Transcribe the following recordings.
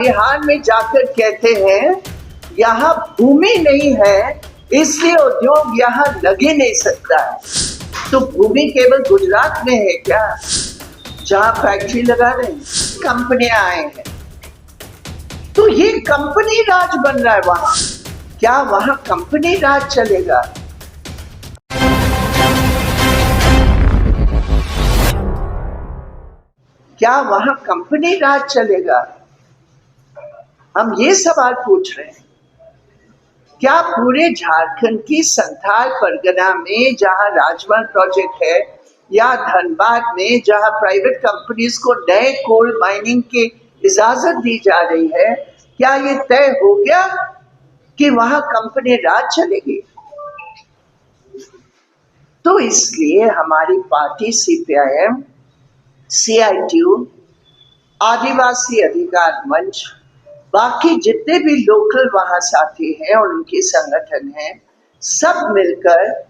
बिहार में जाकर कहते हैं यहाँ भूमि नहीं है इसलिए उद्योग यहाँ लगे नहीं सकता है। तो भूमि केवल गुजरात में है क्या जहाँ फैक्ट्री लगा रहे हैं, कंपनियां आए हैं तो ये कंपनी राज बन रहा है वहां। क्या वहां कंपनी राज चलेगा? क्या वहां कंपनी राज चलेगा? हम ये सवाल पूछ रहे हैं। क्या पूरे झारखंड की संथाल परगना में जहां राजमार्ग प्रोजेक्ट है या धनबाद में जहां प्राइवेट कंपनीज को नए कोल माइनिंग की इजाजत दी जा रही है, क्या ये तय हो गया कि वहां कंपनी राज चलेगी? तो इसलिए हमारी पार्टी सीपीआईएम, सीआईटीयू, आदिवासी अधिकार मंच, बाकी जितने भी लोकल वहां साथी हैं और उनके संगठन हैं, सब मिलकर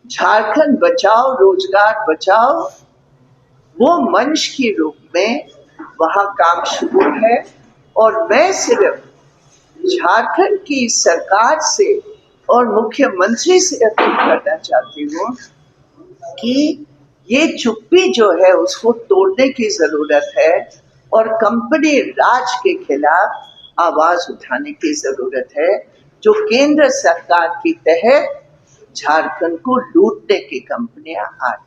झारखंड बचाओ रोजगार बचाओ वो मंच के रूप में वहां काम शुरू है। और मैं सिर्फ झारखंड की सरकार से और मुख्यमंत्री से अपील करना चाहती हूँ कि ये चुप्पी जो है उसको तोड़ने की जरूरत है और कंपनी राज के खिलाफ आवाज उठाने की जरूरत है, जो केंद्र सरकार के तहत झारखंड को लूटने की कंपनियां आ रही।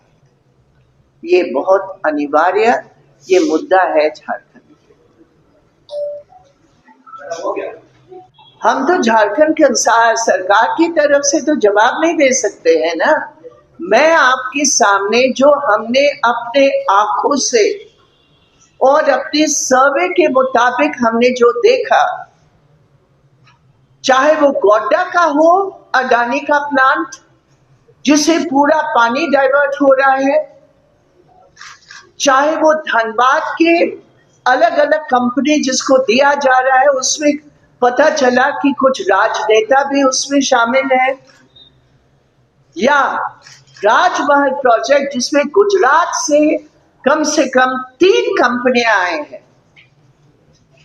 ये बहुत अनिवार्य ये मुद्दा है झारखंड के। हम तो झारखंड के सरकार की तरफ से तो जवाब नहीं दे सकते हैं ना। मैं आपके सामने जो हमने अपने आंखों से और अपने सर्वे के मुताबिक हमने जो देखा, चाहे वो गोड्डा का हो अडानी का प्लांट जिसे पूरा पानी डाइवर्ट हो रहा है, चाहे वो धनबाद के अलग अलग कंपनी जिसको दिया जा रहा है उसमें पता चला कि कुछ राजनेता भी उसमें शामिल है, या राजमहल प्रोजेक्ट जिसमें गुजरात से कम 3 कंपनियां आए हैं।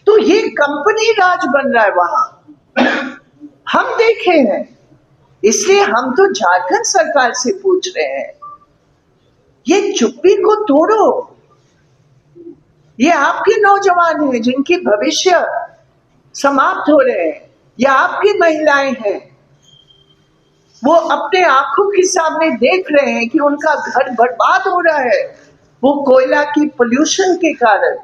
तो ये कंपनी राज बन रहा है वहां, हम देखे हैं। इसलिए हम तो झारखंड सरकार से पूछ रहे हैं, ये चुप्पी को तोड़ो। ये आपके नौजवान हैं जिनकी भविष्य समाप्त हो रहे हैं, या आपकी महिलाएं हैं, वो अपने आंखों के सामने देख रहे हैं कि उनका घर बर्बाद हो रहा है वो कोयला की पोल्यूशन के कारण,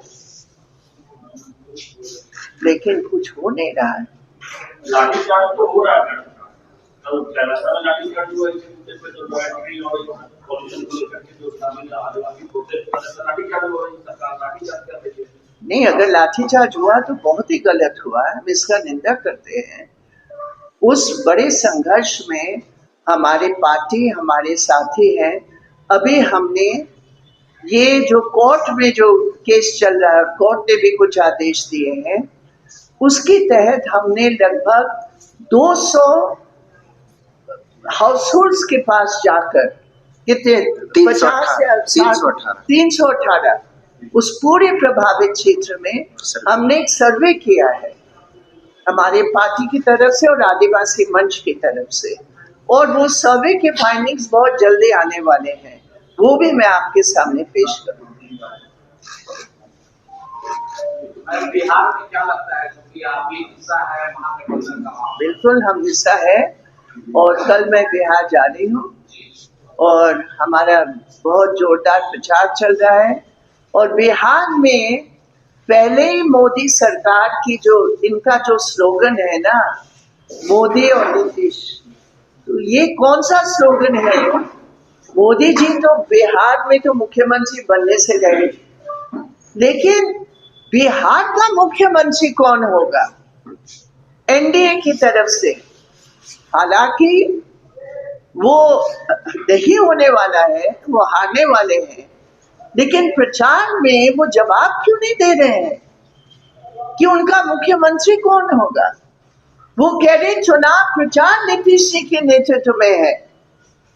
लेकिन कुछ हो नहीं रहा है। लाठीचार्ज तो हो रहा है। लाठीचार्ज हुआ नहीं, अगर लाठीचार्ज हुआ तो बहुत ही गलत हुआ, हम इसका निंदा करते हैं। उस बड़े संघर्ष में हमारे पार्टी हमारे साथी हैं। अभी हमने ये जो कोर्ट में जो केस चल रहा है, कोर्ट ने भी कुछ आदेश दिए हैं, उसके तहत हमने लगभग 200 हाउस होल्ड्स के पास जाकर कितने 318 उस पूरे प्रभावित क्षेत्र में हमने एक सर्वे किया है हमारे पार्टी की तरफ से और आदिवासी मंच की तरफ से, और वो सर्वे के फाइंडिंग्स बहुत जल्दी आने वाले हैं, वो भी मैं आपके सामने पेश करूंगी। बिहार में क्या लगता है कि आप भी हिस्सा है महागठबंधन का? बिल्कुल हम हिस्सा है और कल मैं बिहार जा रही हूँ और हमारा बहुत जोरदार प्रचार चल रहा है। और बिहार में पहले ही मोदी सरकार की जो इनका जो स्लोगन है ना, मोदी और नीतीश, तो ये कौन सा स्लोगन है? मोदी जी तो बिहार में तो मुख्यमंत्री बनने से रहे, लेकिन बिहार का मुख्यमंत्री कौन होगा? एनडीए की तरफ से। हालांकि वो नहीं होने वाला है, वो हारने वाले हैं, लेकिन प्रचार में वो जवाब क्यों नहीं दे रहे हैं कि उनका मुख्यमंत्री कौन होगा? वो कह रहे चुनाव प्रचार नीतीश जी के नेतृत्व में है,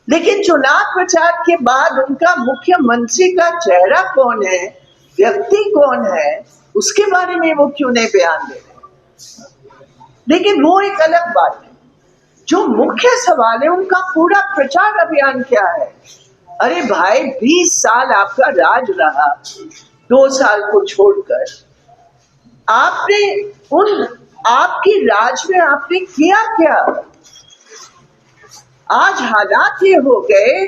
लेकिन चुनाव प्रचार के बाद उनका मुख्यमंत्री का चेहरा कौन है, व्यक्ति कौन है, उसके बारे में वो क्यों नहीं बयान दे रहे? लेकिन वो एक अलग बात है। जो मुख्य सवाल है उनका पूरा प्रचार अभियान क्या है? अरे भाई, 20 साल आपका राज रहा, 2 साल को छोड़कर आपने उन आपकी राज में आपने किया क्या? आज हालात ये हो गए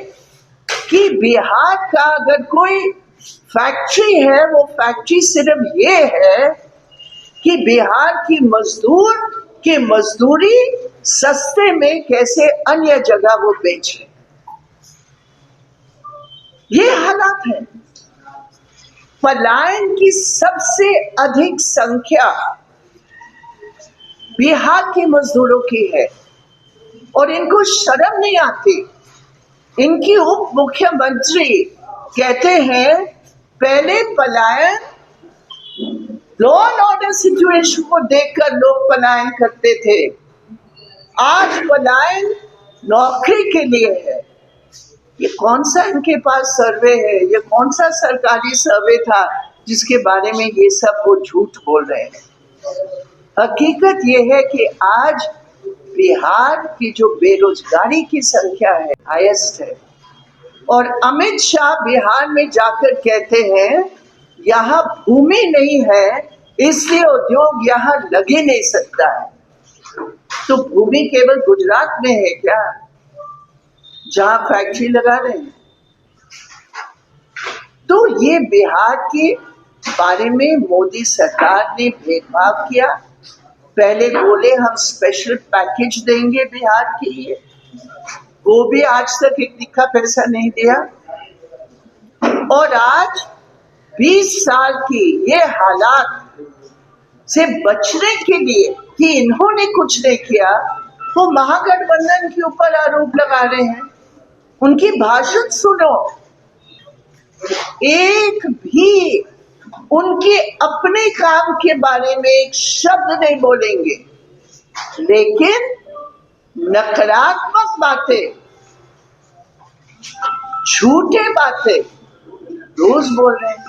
कि बिहार का अगर कोई फैक्ट्री है, वो फैक्ट्री सिर्फ ये है कि बिहार की मजदूर की मजदूरी सस्ते में कैसे अन्य जगह वो बेचे। ये हालात है। पलायन की सबसे अधिक संख्या बिहार के मजदूरों की है और इनको शर्म नहीं आती। इनकी उप मुख्यमंत्री कहते हैं पहले पलायन लॉ एंड ऑर्डर सिचुएशन को देखकर लोग पलायन करते थे, आज पलायन नौकरी के लिए है। ये कौन सा इनके पास सर्वे है? ये कौन सा सरकारी सर्वे था जिसके बारे में ये सब वो झूठ बोल रहे हैं? हकीकत ये है कि आज बिहार की जो बेरोजगारी की संख्या है हाईएस्ट है, और अमित शाह बिहार में जाकर कहते हैं यहाँ भूमि नहीं है इसलिए उद्योग यहाँ लग ही नहीं सकता है। तो भूमि केवल गुजरात में है क्या, जहां फैक्ट्री लगा रहे हैं? तो ये बिहार के बारे में मोदी सरकार ने भेदभाव किया। पहले बोले हम स्पेशल पैकेज देंगे बिहार के लिए, वो भी आज तक एक दिखा पैसा नहीं दिया। और आज 20 साल की ये हालात से बचने के लिए कि इन्होंने कुछ नहीं किया, वो महागठबंधन के ऊपर आरोप लगा रहे हैं। उनकी भाषण सुनो, एक भी उनके अपने काम के बारे में एक शब्द नहीं बोलेंगे, लेकिन नकारात्मक बातें, झूठे बातें रोज बोल रहे हैं।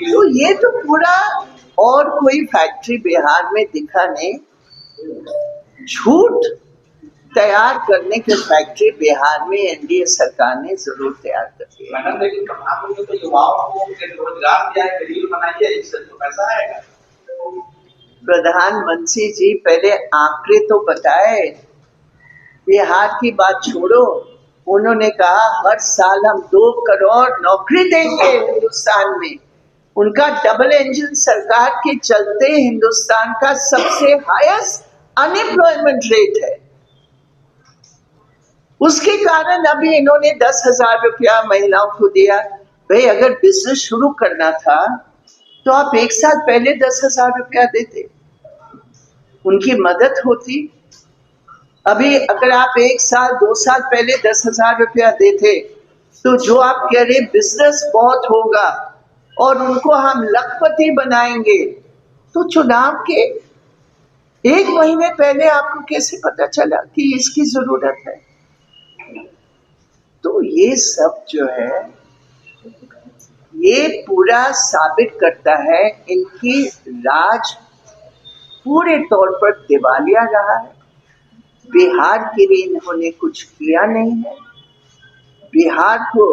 तो ये तो पूरा, और कोई फैक्ट्री बिहार में दिखा नहीं। झूठ तैयार करने की फैक्ट्री बिहार में एनडीए सरकार ने जरूर तैयार कर दी है। मैडम, लेकिन प्रधानमंत्री तो युवाओं को रोजगार दिया है, गरीब बनाइए, इससे तो पैसा आएगा। प्रधानमंत्री जी पहले आंकड़े तो बताए। बिहार की बात छोड़ो, उन्होंने कहा हर साल हम 2 करोड़ नौकरी देंगे हिंदुस्तान में। उनका डबल इंजन सरकार के चलते हिंदुस्तान का सबसे हाईएस्ट अनएम्प्लॉयमेंट रेट है। उसके कारण अभी इन्होंने 10,000 रुपया महिलाओं को दिया। भाई, अगर बिजनेस शुरू करना था तो आप 1 साल पहले 10,000 रुपया देते, उनकी मदद होती। अभी अगर आप 1 साल 2 साल पहले 10,000 रुपया देते तो जो आप कह रहे बिजनेस बहुत होगा और उनको हम लखपति बनाएंगे, तो चुनाव के 1 महीने पहले आपको कैसे पता चला कि इसकी जरूरत है? तो ये सब जो है, ये पूरा साबित करता है इनकी राज पूरे तौर पर दिवालिया रहा है। बिहार के लिए इन्होंने कुछ किया नहीं है। बिहार को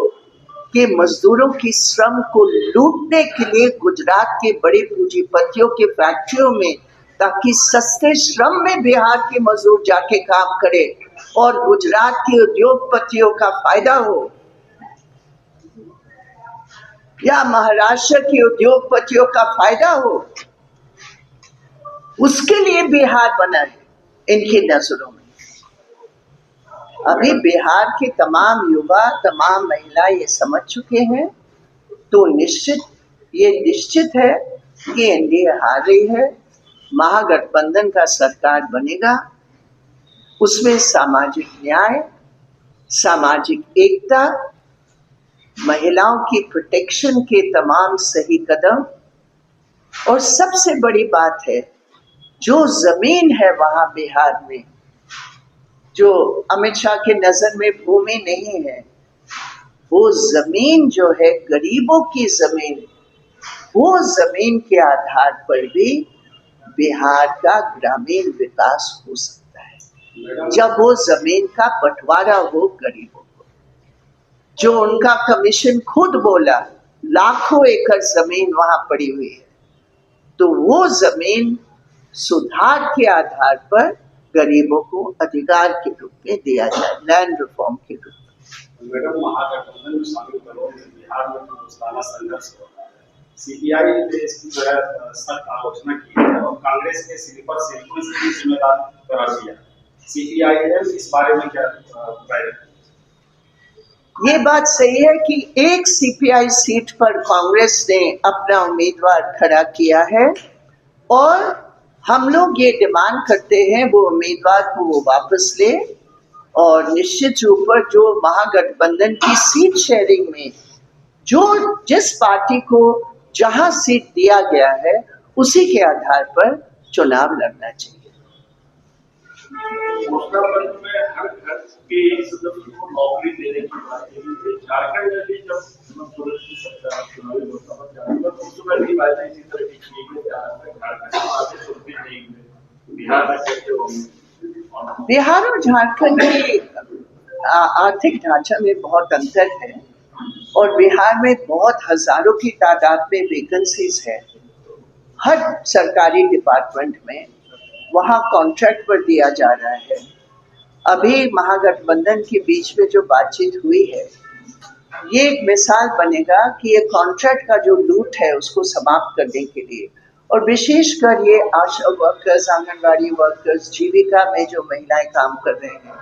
के मजदूरों की श्रम को लूटने के लिए गुजरात के बड़े पूंजीपतियों के फैक्ट्रियों में, ताकि सस्ते श्रम में बिहार के मजदूर जाके काम करे और गुजरात के उद्योगपतियों का फायदा हो, या महाराष्ट्र के उद्योगपतियों का फायदा हो, उसके लिए बिहार बना है इनकी नजरों में। अभी बिहार के तमाम युवा, तमाम महिला ये समझ चुके हैं, तो ये निश्चित है कि एनडीए हार रही है। महागठबंधन का सरकार बनेगा, उसमें सामाजिक न्याय, सामाजिक एकता, महिलाओं की प्रोटेक्शन के तमाम सही कदम, और सबसे बड़ी बात है जो जमीन है वहां बिहार में, जो अमित शाह के नजर में भूमि नहीं है, वो जमीन जो है गरीबों की जमीन, वो जमीन के आधार पर भी बिहार का ग्रामीण विकास हो सकता है, जब वो जमीन का बंटवारा हो गरीबों को। जो उनका कमीशन खुद बोला, लाखों एकड़ जमीन वहां पड़ी हुई है, तो वो जमीन सुधार के आधार पर गरीबों को अधिकार के रूप में दिया जाए, लैंड रिफॉर्म के रूप में। मैडम, महागठबंधन में शामिल दलों में बिहार में जो दोस्ताना संघर्ष हो रहा है, सीपीआई ने इसकी जो है सख्त आलोचना की है और कांग्रेस के स्लीपर सेल को इसके लिए जिम्मेदार करार दिया। सीपीआई ने इस बारे में क्या राय रखी? ये बात सही है कि एक सीपीआई सीट पर कांग्रेस ने अपना उम्मीदवार खड़ा किया है और हम लोग ये डिमांड करते हैं वो उम्मीदवार को वो वापस ले, और निश्चित रूप पर जो महागठबंधन की सीट शेयरिंग में जो जिस पार्टी को जहां सीट दिया गया है उसी के आधार पर चुनाव लड़ना चाहिए। घोषणा पत्र में हर घर के सदस्य को नौकरी देने की बात है। झारखंड में भी जब सूरज की सरकार चुनावी लोकसभा जारी तो उस समय भी बातें इसी तरह की की गई। बिहार में कैसे होंगे? बिहार और झारखंड के आर्थिक ढांचा में बहुत अंतर है और बिहार में बहुत हजारों की तादाद में वैकेंसीज है हर सरकारी डिपार्टमेंट में, वहाँ कॉन्ट्रैक्ट पर दिया जा रहा है। अभी महागठबंधन के बीच में जो बातचीत हुई है, ये एक मिसाल बनेगा कि ये कॉन्ट्रैक्ट का जो लूट है उसको समाप्त करने के लिए, और विशेषकर ये आशा वर्कर्स, आंगनबाड़ी वर्कर्स, जीविका में जो महिलाएं काम कर रहे हैं,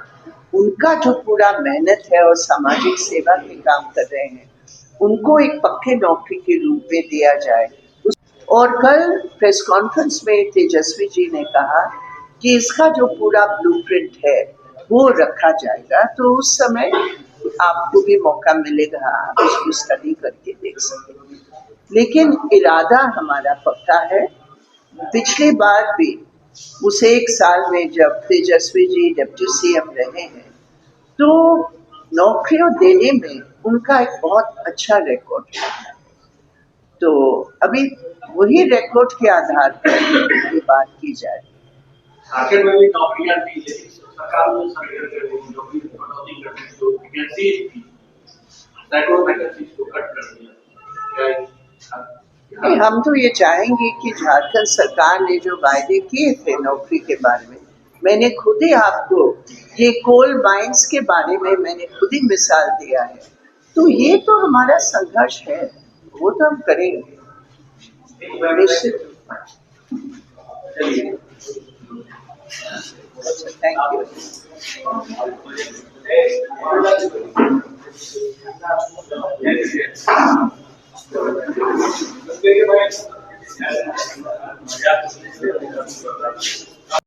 उनका जो पूरा मेहनत है और सामाजिक सेवा के काम कर रहे हैं, उनको एक पक्के नौकरी के रूप में दिया जाए। और कल प्रेस कॉन्फ्रेंस में तेजस्वी जी ने कहा कि इसका जो पूरा ब्लूप्रिंट है वो रखा जाएगा, तो उस समय आपको भी मौका मिलेगा, आप इसको स्टडी करके देख सकेंगे। लेकिन इरादा हमारा पक्का है। पिछली बार भी उस एक साल में जब तेजस्वी जी डिप्टी सीएम रहे हैं तो नौकरियों देने में उनका एक बहुत अच्छा रिकॉर्ड है। तो अभी वही रिकॉर्ड के आधार पर ये बात की जाए। झारखंड में भी नौकरियां दी, लेकिन सरकार ने नौकरी कटौती करने जो वैकेंसी थी, सैकड़ों वैकेंसी को कट कर दिया। हम तो ये चाहेंगे कि झारखंड सरकार ने जो वायदे किए थे नौकरी के बारे में, मैंने खुद ही आपको ये कोल माइंस के बारे में मैंने खुद ही मिसाल दिया है, तो ये तो हमारा संघर्ष है, वो तो हम करेंगे निश्चित। Thank you.